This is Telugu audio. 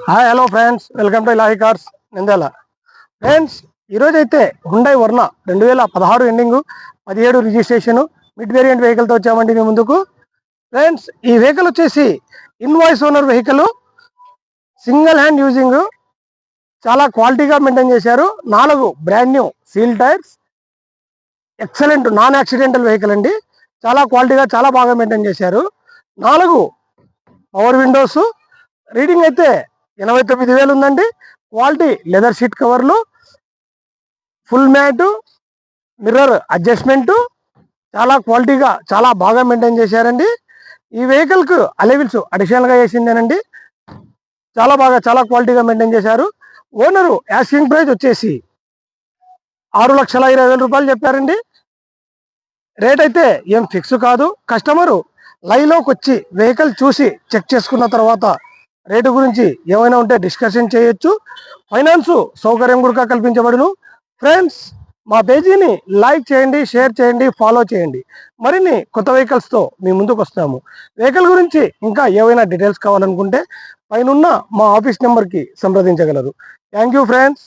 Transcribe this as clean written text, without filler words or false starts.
Hi hello friends, welcome to Ilahi cars Nandyal. Friends, ఈరోజు అయితే Hyundai Verna 2016 ending 17 registration mid variant వెహికల్తో వచ్చామండి మీ ముందుకు. ఫ్రెండ్స్, ఈ వెహికల్ వచ్చేసి invoice owner vehicle, single hand using, చాలా క్వాలిటీగా మెయింటైన్ చేశారు. 4 brand new seal tyres, excellent non accidental vehicle అండి. చాలా క్వాలిటీగా చాలా బాగా మెయింటైన్ చేశారు. 4 పవర్ విండోస్, రీడింగ్ అయితే 89,000 ఉందండి. క్వాలిటీ లెదర్ షీట్ కవర్లు, ఫుల్ మ్యాట్, మిర్రర్ అడ్జస్ట్మెంటు, చాలా క్వాలిటీగా చాలా బాగా మెయింటైన్ చేశారండి. ఈ వెహికల్కు అలెవిల్స్ అడిషనల్గా వేసిందేనండి. చాలా బాగా చాలా క్వాలిటీగా మెయింటైన్ చేశారు. ఓనరు యాస్కింగ్ ప్రైస్ వచ్చేసి 6,20,000 రూపాయలు చెప్పారండి. రేట్ అయితే ఏం ఫిక్స్ కాదు. కస్టమరు లైవ్లోకి వచ్చి వెహికల్ చూసి చెక్ చేసుకున్న తర్వాత రేటు గురించి ఏమైనా ఉంటే డిస్కషన్ చేయొచ్చు. ఫైనాన్స్ సౌకర్యం కూడా కల్పించబడును. ఫ్రెండ్స్, మా పేజీని లైక్ చేయండి, షేర్ చేయండి, ఫాలో చేయండి. మరిన్ని కొత్త వెహికల్స్తో మీ ముందుకు వస్తాము. వెహికల్ గురించి ఇంకా ఏవైనా డీటెయిల్స్ కావాలనుకుంటే పైన మా ఆఫీస్ నెంబర్కి సంప్రదించగలరు. Thank you friends.